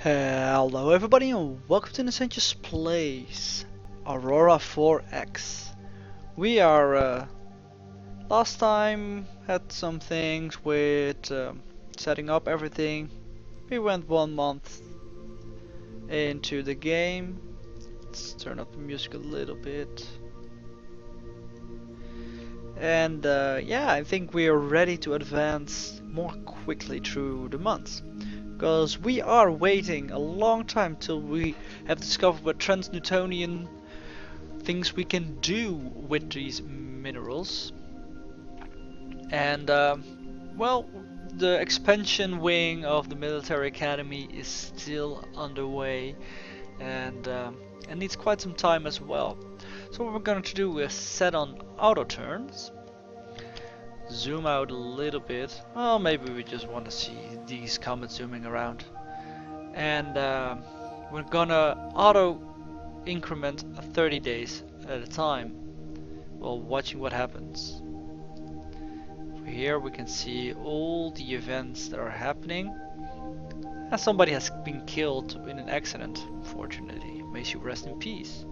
Hello everybody and welcome to Essentials Plays Aurora 4X. We are last time had some things with setting up everything. We went 1 month into the game. Let's turn up the music a little bit. And yeah, I think we are ready to advance more quickly through the months. Because we are waiting a long time till we have discovered what trans-Newtonian things we can do with these minerals. And well, the expansion wing of the military academy is still underway and needs quite some time as well. So what we're going to do is set on auto turns. Zoom out a little bit. Well, maybe we just want to see these comets zooming around. And we're gonna auto increment 30 days at a time while watching what happens. Here we can see all the events that are happening. And somebody has been killed in an accident, unfortunately. May she rest in peace.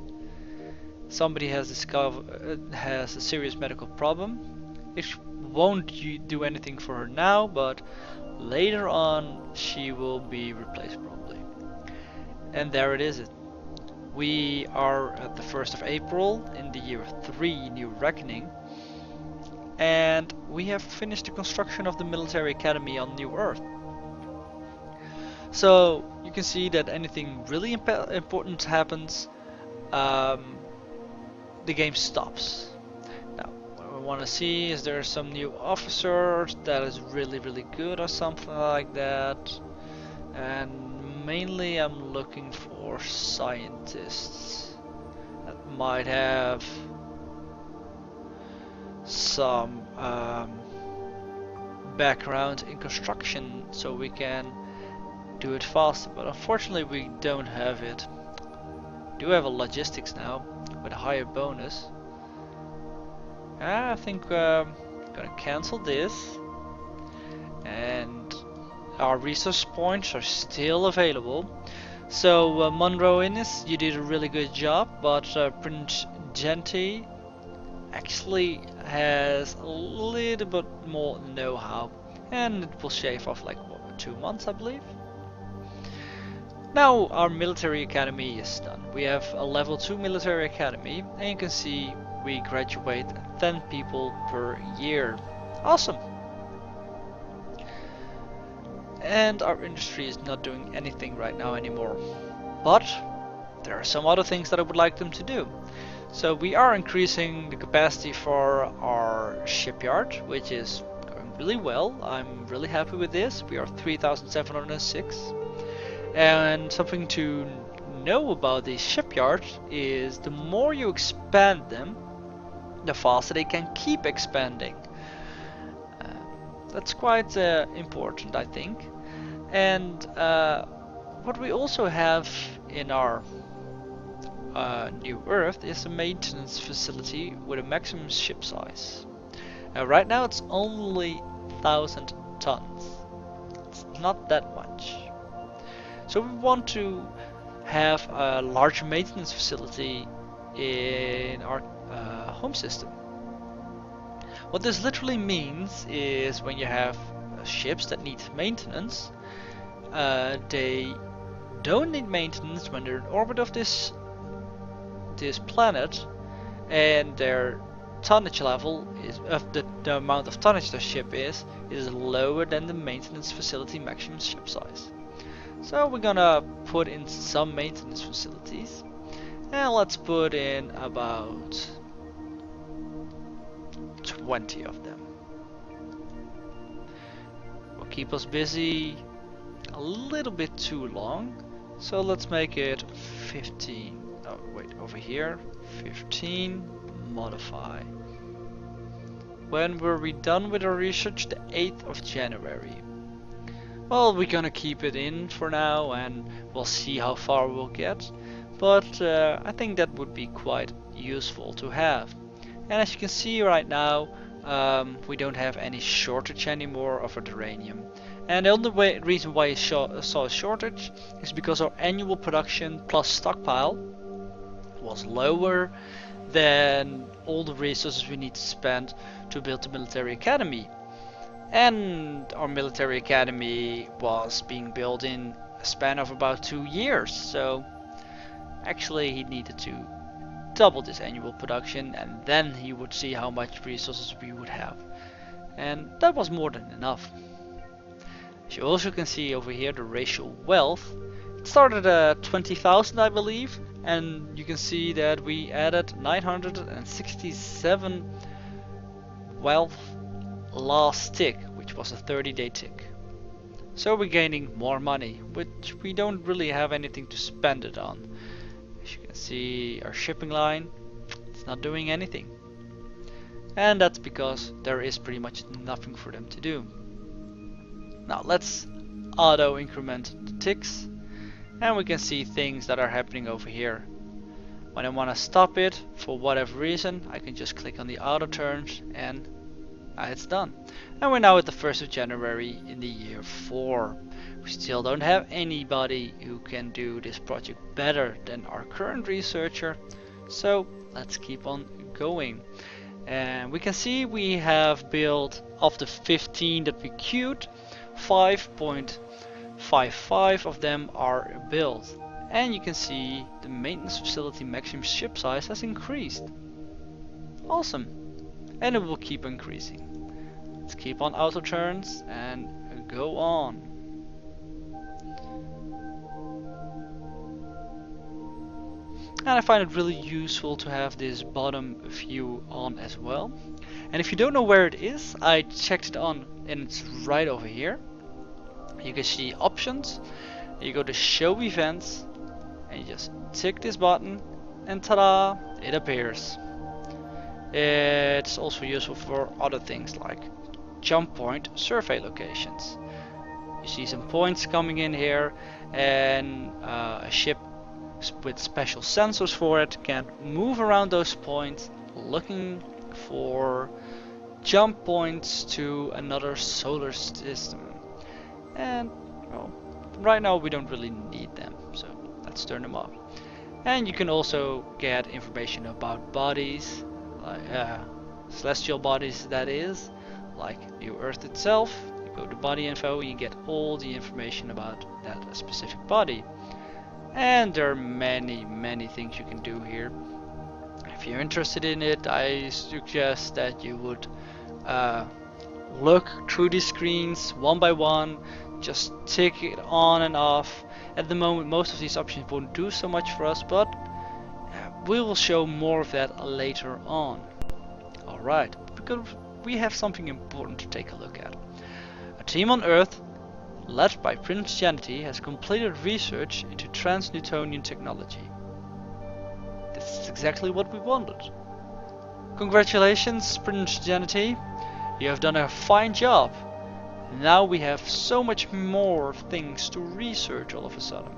Somebody has has a serious medical problem. It won't do anything for her now, but later on she will be replaced probably. And there it is. We are at the 1st of April in the year 3 New Reckoning, and we have finished the construction of the military academy on New Earth. So you can see that anything really important happens, the game stops. Now what we want to see is there some new officer that is really good or something like that, and mainly I'm looking for scientists that might have some background in construction so we can do it faster, but unfortunately we don't have it. We do have a logistics now with a higher bonus. I think I'm gonna cancel this, and our resource points are still available. So Monroe Innes, you did a really good job, but Prince Genty actually has a little bit more know-how, and it will shave off like what, 2 months I believe. Now our military academy is done. We have a level 2 military academy, and you can see we graduate 10 people per year. Awesome! And our industry is not doing anything right now anymore. But there are some other things that I would like them to do. So we are increasing the capacity for our shipyard, which is going really well. I'm really happy with this. We are 3,706. And something to know about these shipyards is the more you expand them, the faster they can keep expanding. That's quite important, I think. And what we also have in our New Earth is a maintenance facility with a maximum ship size. Right now it's only 1,000 tons. It's not that much. So we want to have a large maintenance facility in our home system. What this literally means is when you have ships that need maintenance, they don't need maintenance when they're in orbit of this planet, and their tonnage level is the amount of tonnage the ship is lower than the maintenance facility maximum ship size. So we're gonna put in some maintenance facilities, and let's put in about 20 of them. Will keep us busy a little bit too long, so let's make it 15. Oh wait, over here, 15, modify. When were we done with our research? The 8th of January. Well, we're gonna keep it in for now, and we'll see how far we'll get, but I think that would be quite useful to have. And as you can see right now, we don't have any shortage anymore of uranium, And the only reason why he saw a shortage is because our annual production plus stockpile was lower than all the resources we need to spend to build the military academy. And our military academy was being built in a span of about 2 years, so actually he needed to double this annual production, and then he would see how much resources we would have. And that was more than enough. As you also can see over here, the racial wealth, it started at 20,000 I believe, and you can see that we added 967 wealth last tick, which was a 30-day tick. So we're gaining more money, which we don't really have anything to spend it on. As you can see, our shipping line, it's not doing anything. And that's because there is pretty much nothing for them to do. Now let's auto increment the ticks, and we can see things that are happening over here. When I want to stop it for whatever reason, I can just click on the auto turns and it's done. And we're now at the 1st of January in the year 4. We still don't have anybody who can do this project better than our current researcher, so let's keep on going. And we can see we have built, of the 15 that we queued, 5.55 of them are built. And you can see the maintenance facility maximum ship size has increased. Awesome. And it will keep increasing. Let's keep on auto turns and go on. And I find it really useful to have this bottom view on as well. And if you don't know where it is, I checked it on and it's right over here. You can see options, you go to show events, and you just tick this button and ta-da, it appears. It's also useful for other things like jump point survey locations. You see some points coming in here, and a ship with special sensors for it can move around those points looking for jump points to another solar system. And well, right now we don't really need them, so let's turn them off. And you can also get information about bodies, like celestial bodies that is, like the Earth itself. You go to body info and you get all the information about that specific body. And there are many things you can do here. If you're interested in it, I suggest that you would look through these screens one by one, just tick it on and off. At the moment most of these options won't do so much for us, but we will show more of that later on. Alright, because we have something important to take a look at. A team on Earth, led by Prince Janity, has completed research into trans-Newtonian technology. This is exactly what we wanted. Congratulations, Prince Janity. You have done a fine job. Now we have so much more things to research all of a sudden.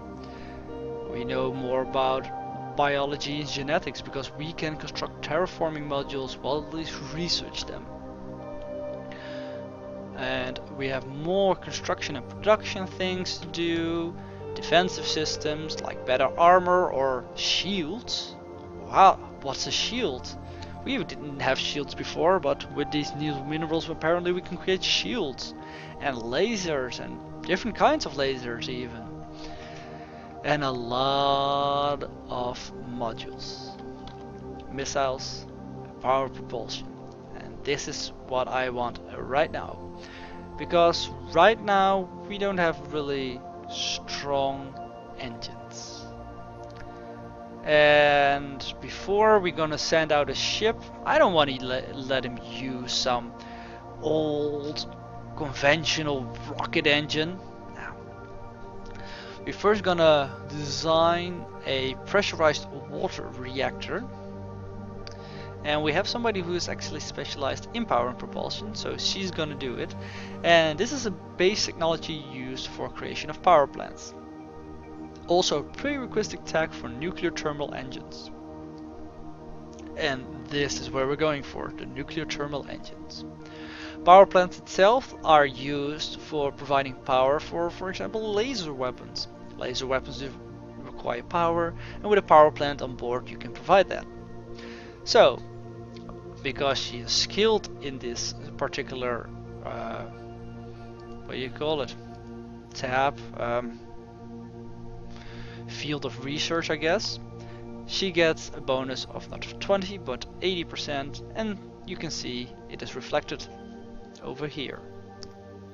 We know more about biology and genetics because we can construct terraforming modules while at least research them. And we have more construction and production things to do, defensive systems like better armor or shields. Wow, what's a shield? We didn't have shields before, but with these new minerals apparently we can create shields. And lasers, and different kinds of lasers even. And a lot of modules. Missiles, power propulsion. And this is what I want right now. Because right now we don't have really strong engines. And before we're gonna send out a ship, I don't want to let him use some old conventional rocket engine. Now, we're first gonna design a pressurized water reactor, and we have somebody who is actually specialized in power and propulsion, so she's gonna do it. And this is a base technology used for creation of power plants. Also a prerequisite tech for nuclear thermal engines. And this is where we're going for, the nuclear thermal engines. Power plants itself are used for providing power for example, laser weapons. Laser weapons require power, and with a power plant on board, you can provide that. So, because she is skilled in this particular, what do you call it? Tab, field of research, I guess. She gets a bonus of not 20 but 80%, and you can see it is reflected over here.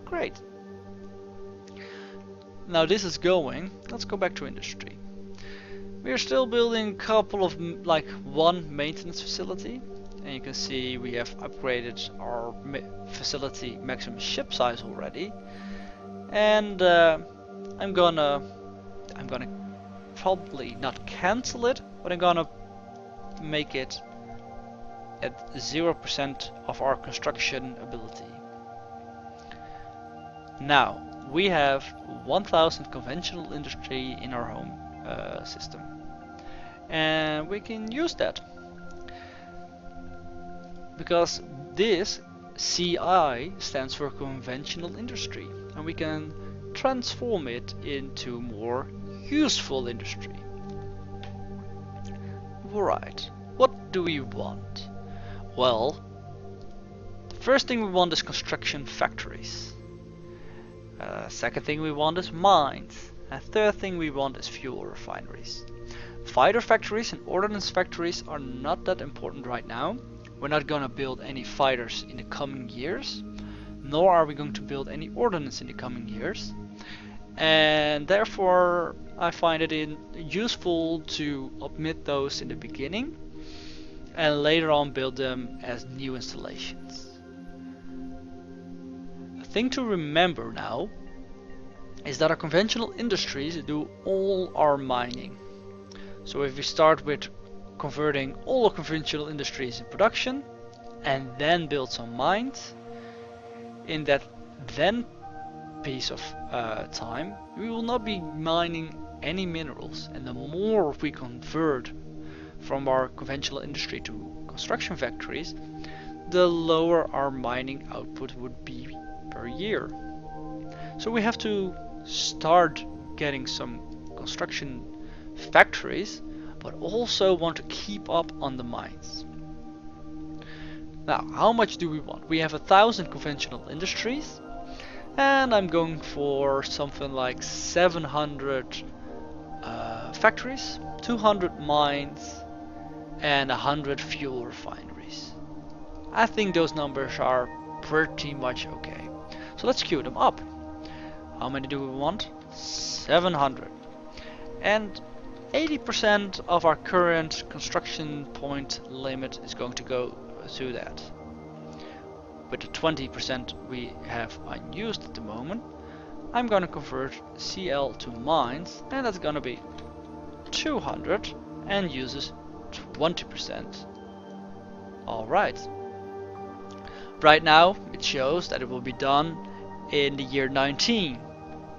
Great. Now this is going. Let's go back to industry. We are still building a couple of one maintenance facility, and you can see we have upgraded our facility maximum ship size already. And I'm gonna probably not cancel it, but I'm gonna make it at 0% of our construction ability. Now we have 1000 conventional industry in our home system, and we can use that because this CI stands for conventional industry, and we can transform it into more useful industry. Right, what do we want? Well, the first thing we want is construction factories. Second thing we want is mines. And third thing we want is fuel refineries. Fighter factories and ordnance factories are not that important right now. We're not gonna build any fighters in the coming years, nor are we going to build any ordnance in the coming years. And therefore I find it useful to omit those in the beginning and later on build them as new installations. A thing to remember now is that our conventional industries do all our mining. So if we start with converting all our conventional industries in production and then build some mines, in that then piece of time we will not be mining any minerals, and the more we convert from our conventional industry to construction factories, the lower our mining output would be per year. So we have to start getting some construction factories, but also want to keep up on the mines. Now, how much do we want? We have 1000 conventional industries, and I'm going for something like 700 factories, 200 mines, and 100 fuel refineries. I think those numbers are pretty much okay. So let's queue them up. How many do we want? 700. And 80% of our current construction point limit is going to go to that. With the 20% we have unused at the moment, I'm going to convert CL to mines, and that's going to be 200 and uses 20%. Alright. Right now it shows that it will be done in the year 19,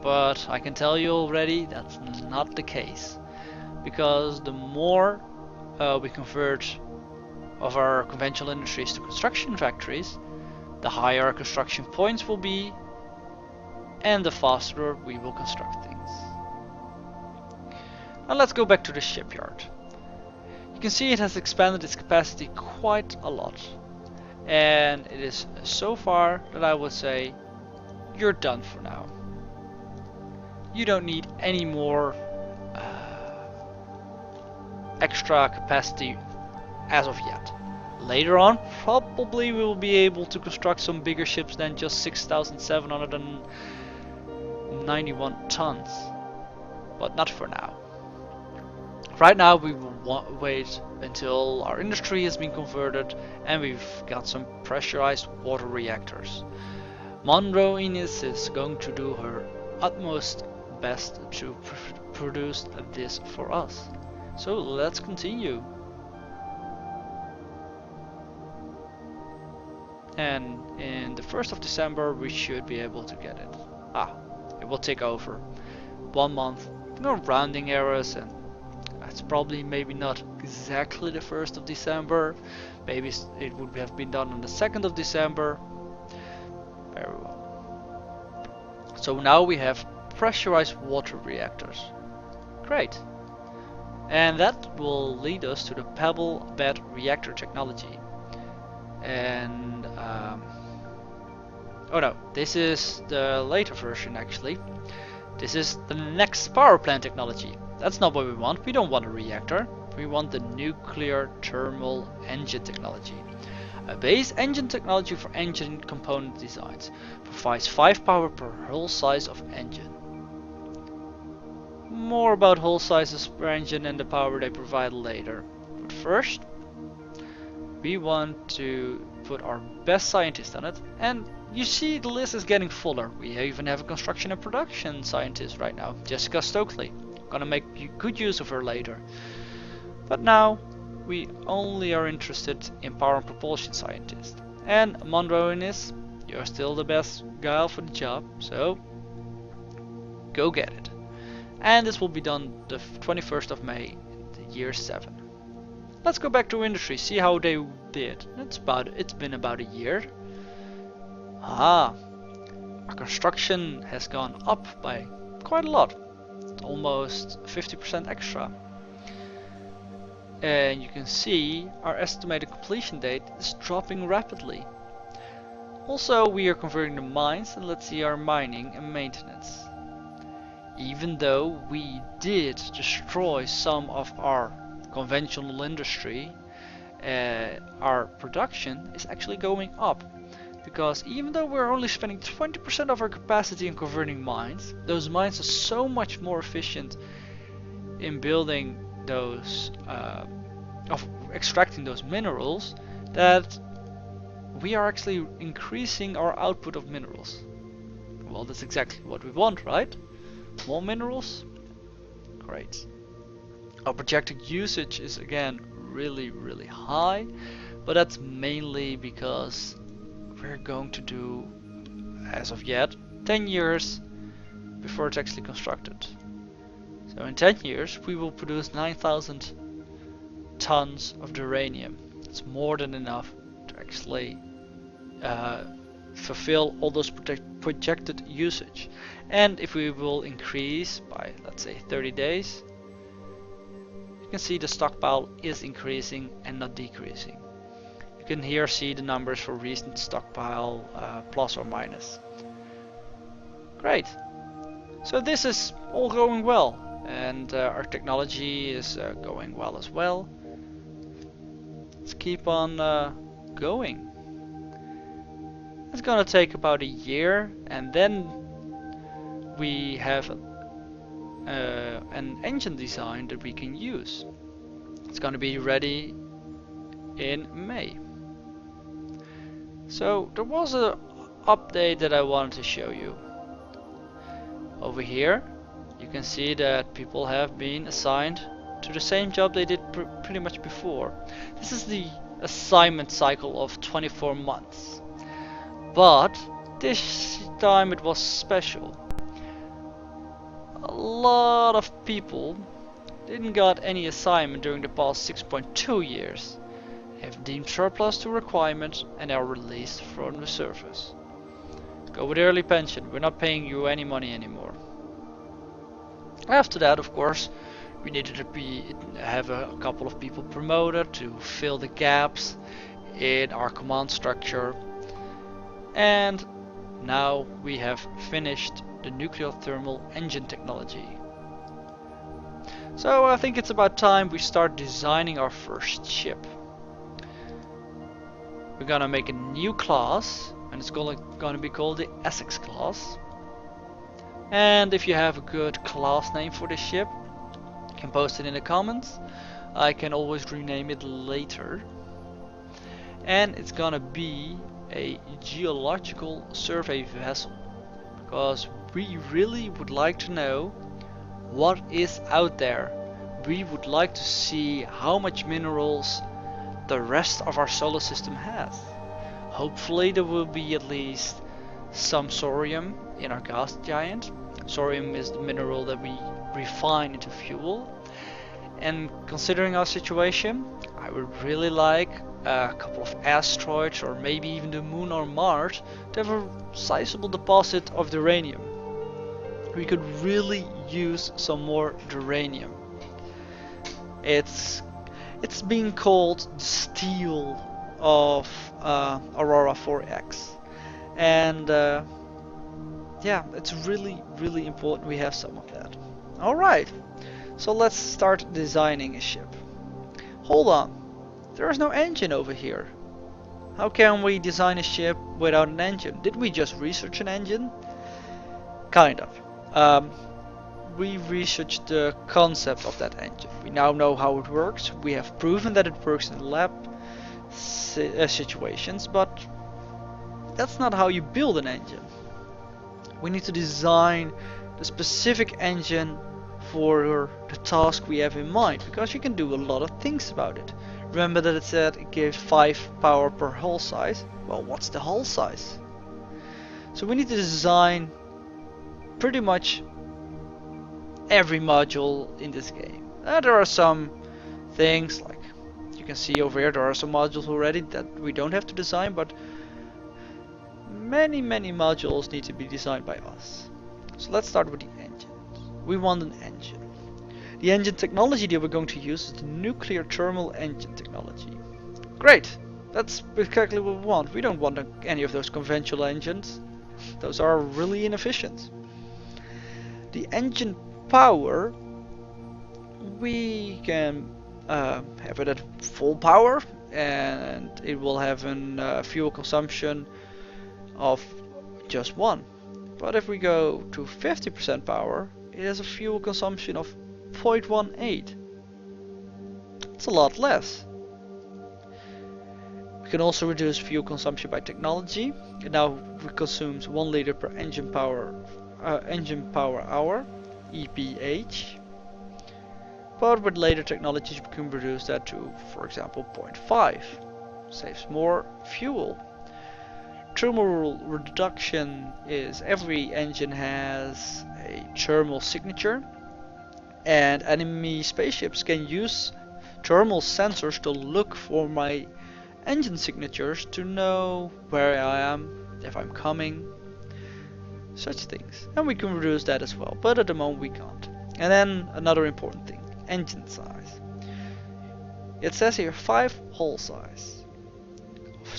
but I can tell you already that's not the case, because the more we convert of our conventional industries to construction factories, the higher our construction points will be, and the faster we will construct things. Now let's go back to the shipyard. You can see it has expanded its capacity quite a lot, and it is so far that I would say you're done for now. You don't need any more extra capacity as of yet. Later on, probably we will be able to construct some bigger ships than just 6,791 tons, but not for now. Right now we will wait until our industry has been converted and we've got some pressurized water reactors. Monroe Ines is going to do her utmost best to produce this for us. So let's continue. And in the 1st of December we should be able to get it. It will take over 1 month. No rounding errors, and it's probably maybe not exactly the 1st of December. Maybe it would have been done on the 2nd of December. Very well. So now we have pressurized water reactors. Great. And that will lead us to the pebble bed reactor technology. And oh no, this is the later version actually. This is the next power plant technology. That's not what we want. We don't want a reactor. We want the nuclear thermal engine technology. A base engine technology for engine component designs. Provides 5 power per hull size of engine. More about hull sizes per engine and the power they provide later. But first, we want to put our best scientist on it. And you see the list is getting fuller. We even have a construction and production scientist right now, Jessica Stokely. Gonna make good use of her later. But now we only are interested in power and propulsion scientist. And Monroe is, you're still the best guy for the job, so go get it. And this will be done the 21st of May, year 7. Let's go back to industry, see how they did. It's been about a year. Our construction has gone up by quite a lot, almost 50% extra. And you can see our estimated completion date is dropping rapidly. Also, we are converting the mines, and let's see our mining and maintenance. Even though we did destroy some of our conventional industry, our production is actually going up. Because even though we're only spending 20% of our capacity in converting mines, those mines are so much more efficient in building those, of extracting those minerals, that we are actually increasing our output of minerals. Well, that's exactly what we want, right? More minerals? Great. Our projected usage is again really high, but that's mainly because we're going to do, as of yet, 10 years before it's actually constructed. So in 10 years we will produce 9,000 tons of uranium. It's more than enough to actually fulfill all those projected usage. And if we will increase by, let's say, 30 days, you can see the stockpile is increasing and not decreasing. You can here see the numbers for recent stockpile, plus or minus. Great. So this is all going well, and our technology is going well as well. Let's keep on going. It's gonna take about a year, and then we have an engine design that we can use. It's gonna be ready in May. So there was an update that I wanted to show you. Over here you can see that people have been assigned to the same job they did pretty much before. This is the assignment cycle of 24 months. But this time it was special. A lot of people didn't got any assignment during the past 6.2 years. They have deemed surplus to requirement and are released from the service. Go with early pension, we're not paying you any money anymore. After that, of course, we needed to have a couple of people promoted to fill the gaps in our command structure. And now we have finished the nuclear thermal engine technology. So I think it's about time we start designing our first ship. We're gonna make a new class, and it's gonna be called the Essex class. And if you have a good class name for this ship, you can post it in the comments. I can always rename it later. And it's gonna be a geological survey vessel, because we really would like to know what is out there. We would like to see how much minerals the rest of our solar system has. Hopefully there will be at least some thorium in our gas giant. Thorium is the mineral that we refine into fuel. And considering our situation, I would really like a couple of asteroids or maybe even the moon or Mars to have a sizable deposit of uranium. We could really use some more uranium. It's being called the steel of Aurora 4X, and yeah, it's really important we have some of that. Alright, so let's start designing a ship. Hold on, there is no engine over here. How can we design a ship without an engine? Did we just research an engine? Kind of. We researched the concept of that engine. We now know how it works. We have proven that it works in lab situations, but that's not how you build an engine. We need to design the specific engine for the task we have in mind, because you can do a lot of things about it. Remember that it said it gave 5 power per hull size? Well, what's the hull size? So we need to design pretty much every module in this game. There are some things, like you can see over here, there are some modules already that we don't have to design, but many modules need to be designed by us. So let's start with the engine. We want an engine. The engine technology that we're going to use is the nuclear thermal engine technology. Great! That's exactly what we want. We don't want any of those conventional engines. Those are really inefficient. The engine power, we can have it at full power, and it will have a fuel consumption of just 1. But if we go to 50% power, it has a fuel consumption of 0.18. It's a lot less. We can also reduce fuel consumption by technology. It now consumes 1 liter per engine power hour, EPH. But with later technologies we can reduce that to, for example, 0.5. Saves more fuel. Thermal reduction is every engine has a thermal signature, and enemy spaceships can use thermal sensors to look for my engine signatures to know where I am, if I'm coming, such things. And we can reduce that as well, but at the moment we can't. And then another important thing, engine size. It says here 5 hull size.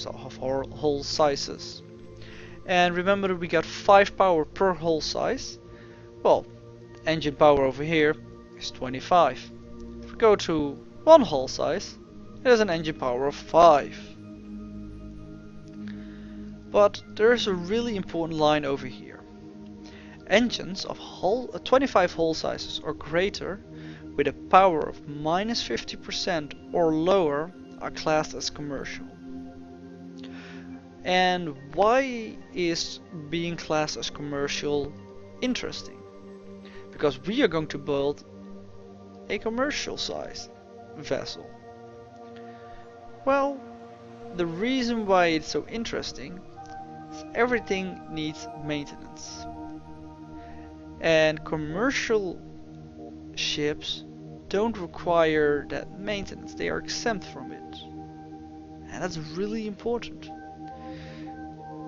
Of hull sizes. And remember that we got 5 power per hull size. Well, engine power over here is 25. If we go to 1 hull size, it has an engine power of 5. But there's a really important line over here. Engines of 25 hull sizes or greater with a power of minus 50% or lower are classed as commercial. And why is being classed as commercial interesting? Because we are going to build a commercial size vessel. Well, the reason why it's so interesting is everything needs maintenance. And commercial ships don't require that maintenance, they are exempt from it. And that's really important.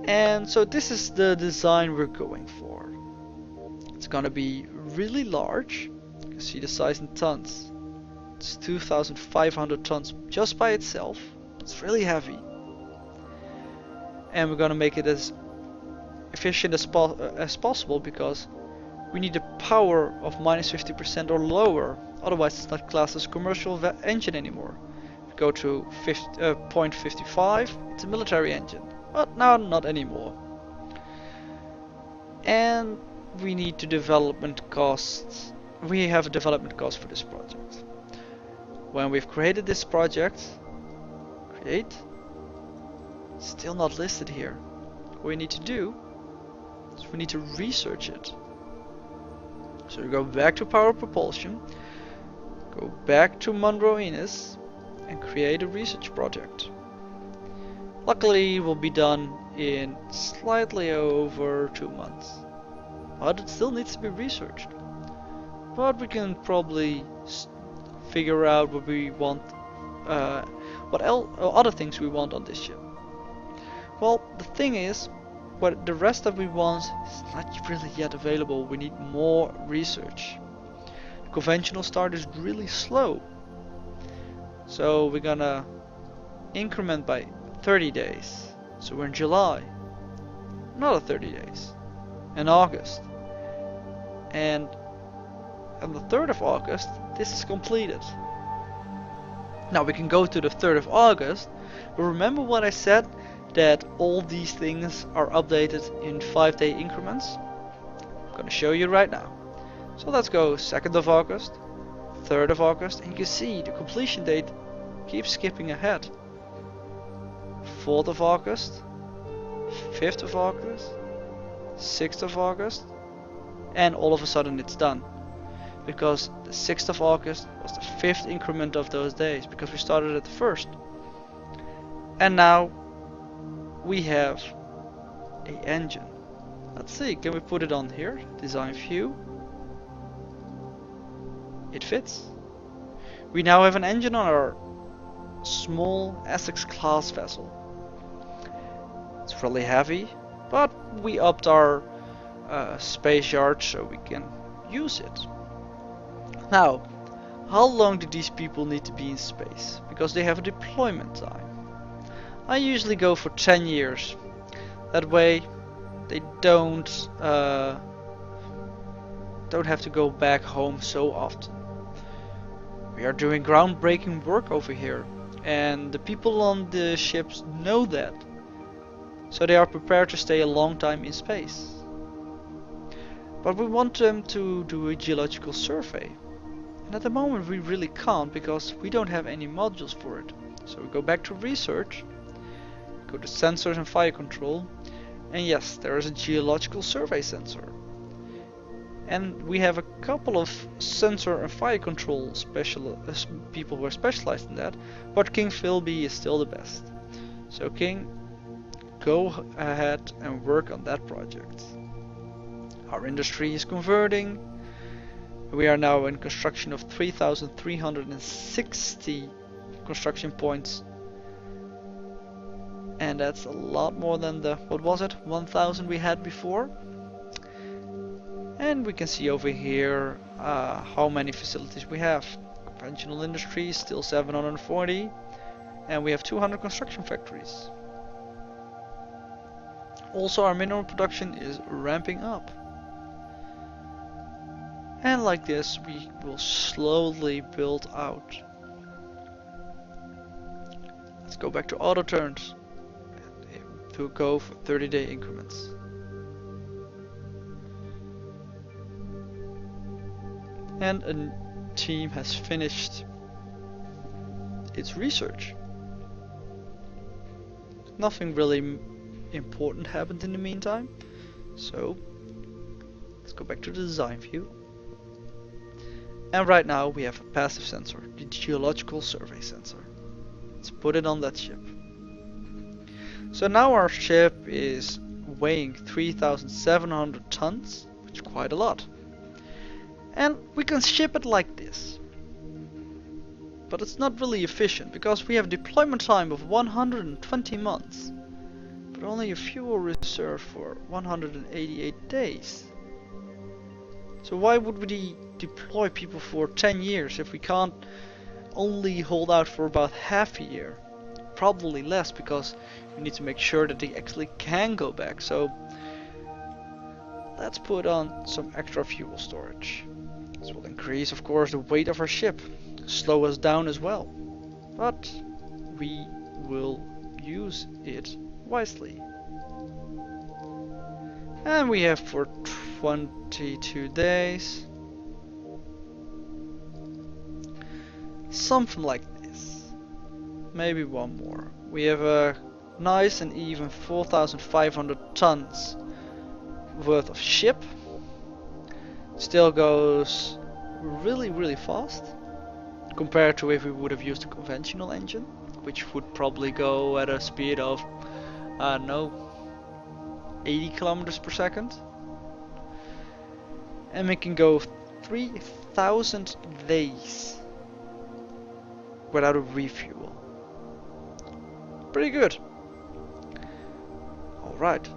And so this is the design we're going for. It's gonna be really large. You can see the size in tons. It's 2,500 tons just by itself. It's really heavy. And we're gonna make it as efficient as possible, because we need a power of minus 50% or lower. Otherwise it's not classed as a commercial engine anymore. If we go to 0.55, it's a military engine. But now not anymore. And we need to development costs. We have a development cost for this project. When we've created this project, create, still not listed here. What we need to do is we need to research it. So we go back to power propulsion, go back to Monroe Ines, and create a research project. Luckily, it will be done in slightly over 2 months, but it still needs to be researched. But we can probably figure out what we want, What else, other things we want on this ship? Well, the thing is, what the rest that we want is not really yet available. We need more research. Conventional start is really slow. So we're gonna increment by 30 days. So we're in July. Another 30 days. In August. And on the 3rd of August, this is completed. Now we can go to the 3rd of August, but remember what I said, that all these things are updated in 5-day increments? I'm gonna show you right now. So let's go 2nd of August, 3rd of August, and you can see the completion date keeps skipping ahead. 4th of August, 5th of August, 6th of August, and all of a sudden it's done. Because the 6th of August was the 5th increment of those days, because we started at the 1st. And now we have a engine. Let's see, can we put it on here? Design view. It fits. We now have an engine on our small Essex class vessel. It's really heavy, but we upped our space yard so we can use it. Now, how long do these people need to be in space? Because they have a deployment time. I usually go for 10 years. That way they don't have to go back home so often. We are doing groundbreaking work over here, and the people on the ships know that. So they are prepared to stay a long time in space. But we want them to do a geological survey. And at the moment we really can't, because we don't have any modules for it. So we go back to research, go to sensors and fire control, and yes, there is a geological survey sensor. And we have a couple of sensor and fire control people who are specialized in that, but King Philby is still the best. So King, go ahead and work on that project. Our industry is converting. We are now in construction of 3,360 construction points. And that's a lot more than the, what was it, 1,000 we had before. And we can see over here how many facilities we have. Conventional industry still 740, and we have 200 construction factories. Also, our mineral production is ramping up. And like this, we will slowly build out. Let's go back to auto turns. To go for 30-day increments. And a team has finished its research. Nothing really important happened in the meantime, so let's go back to the design view. And right now we have a passive sensor, the geological survey sensor. Let's put it on that ship. So now our ship is weighing 3,700 tons, which is quite a lot. And we can ship it like this. But it's not really efficient, because we have a deployment time of 120 months, but only a fuel reserve for 188 days. So why would we deploy people for 10 years if we can't only hold out for about half a year? Probably less, because we need to make sure that they actually can go back. So let's put on some extra fuel storage. This will increase, of course, the weight of our ship, slow us down as well, but we will use it wisely. And we have for 22 days something like this, maybe one more. We have a nice and even 4,500 tons worth of ship. Still goes really fast compared to if we would have used a conventional engine, which would probably go at a speed of, I don't know, 80 kilometers per second. And we can go 3,000 days without a refuel. Pretty good. Alright,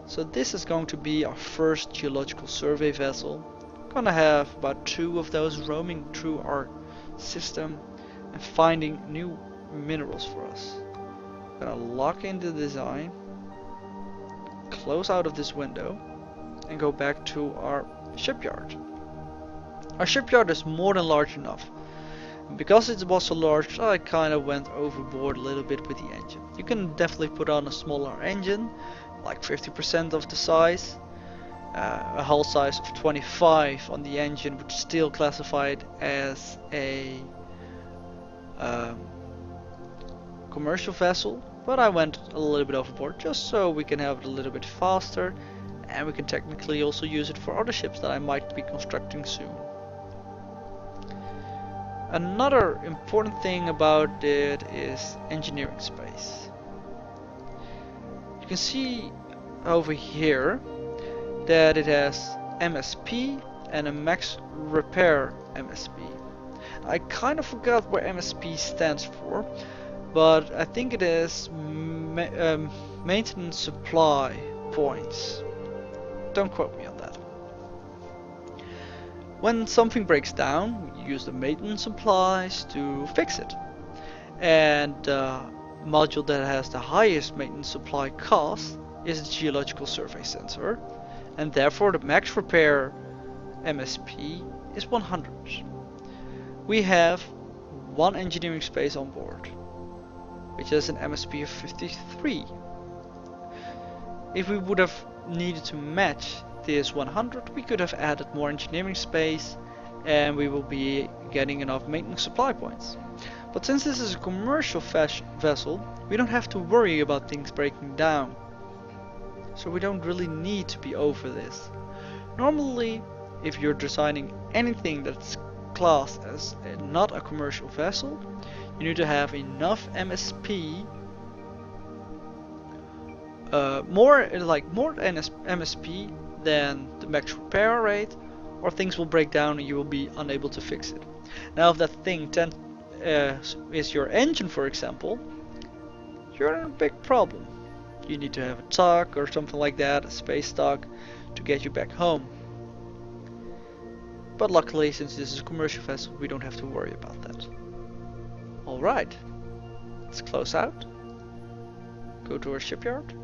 so this is going to be our first geological survey vessel. Gonna have about 2 of those roaming through our system and finding new minerals for us. Gonna lock in the design, close out of this window, and go back to our shipyard. Our shipyard is more than large enough. And because it was so large, I kind of went overboard a little bit with the engine. You can definitely put on a smaller engine, like 50% of the size. A hull size of 25 on the engine would still classify it as a commercial vessel, but I went a little bit overboard just so we can have it a little bit faster, and we can technically also use it for other ships that I might be constructing soon. Another important thing about it is engineering space. You can see over here that it has MSP and a max repair MSP. I kind of forgot what MSP stands for, but I think it is maintenance supply points. Don't quote me on that. When something breaks down, we use the maintenance supplies to fix it. And the module that has the highest maintenance supply cost is the geological survey sensor, and therefore the max repair MSP is 100. We have 1 engineering space on board, which is an MSP of 53. If we would have needed to match this 100, we could have added more engineering space and we will be getting enough maintenance supply points. But since this is a commercial vessel, we don't have to worry about things breaking down. So we don't really need to be over this. Normally, if you're designing anything that's classed as not a commercial vessel, you need to have enough MSP, more MSP than the max repair rate, or things will break down and you will be unable to fix it. Now if that thing is your engine, for example, you're in a big problem. You need to have a tug or something like that, a space tug, to get you back home. But luckily, since this is a commercial vessel, we don't have to worry about that. Alright, let's close out. Go to our shipyard.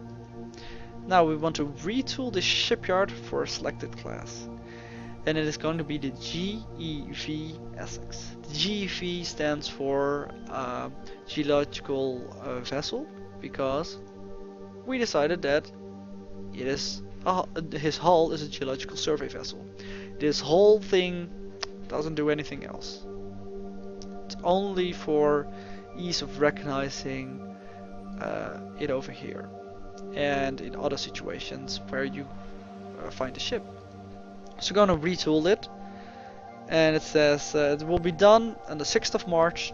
Now we want to retool the shipyard for a selected class. And it is going to be the GEV Essex. The GEV stands for geological vessel, because we decided that it is his hull is a geological survey vessel. This whole thing doesn't do anything else. It's only for ease of recognizing it over here and in other situations where you find a ship. So we're gonna retool it, and it says it will be done on the 6th of March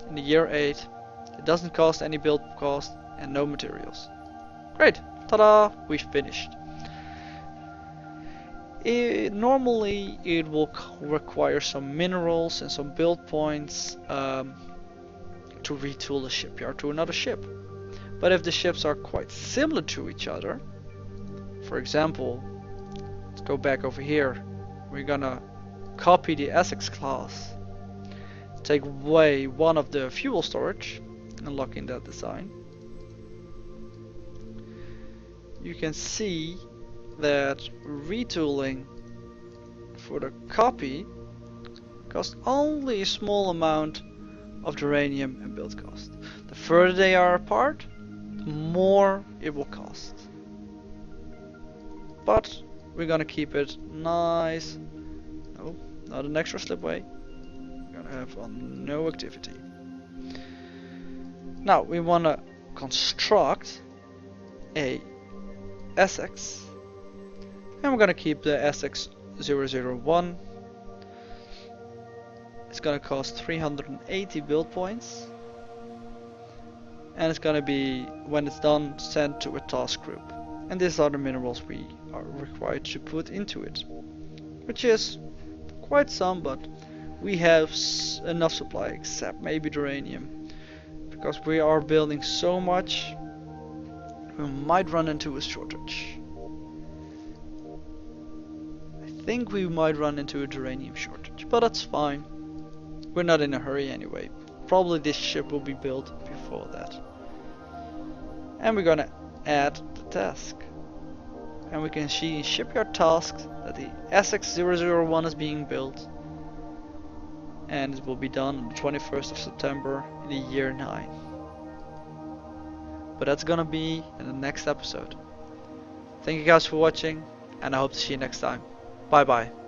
in the year 8. It doesn't cost any build cost and no materials. Great, ta-da, we've finished. Normally it will require some minerals and some build points to retool the shipyard to another ship. But if the ships are quite similar to each other, for example, let's go back over here, we're gonna copy the Essex class, take away one of the fuel storage and lock in that design. You can see that retooling for the copy costs only a small amount of uranium and build cost. The further they are apart, the more it will cost. But we're gonna keep it nice. No, not an extra slipway. We're gonna have on no activity. Now we wanna construct a Essex, and we're gonna keep the Essex 001. It's gonna cost 380 build points, and it's gonna be, when it's done, sent to a task group. And these are the minerals we are required to put into it, which is quite some, but we have enough supply, except maybe uranium, because we are building so much, we might run into a shortage. I think we might run into a uranium shortage, but that's fine. We're not in a hurry anyway. Probably this ship will be built before that. And we're gonna add the task. And we can see in shipyard tasks that the SX-001 is being built. And it will be done on the 21st of September in the year 9. But that's gonna be in the next episode. Thank you guys for watching, and I hope to see you next time. Bye bye.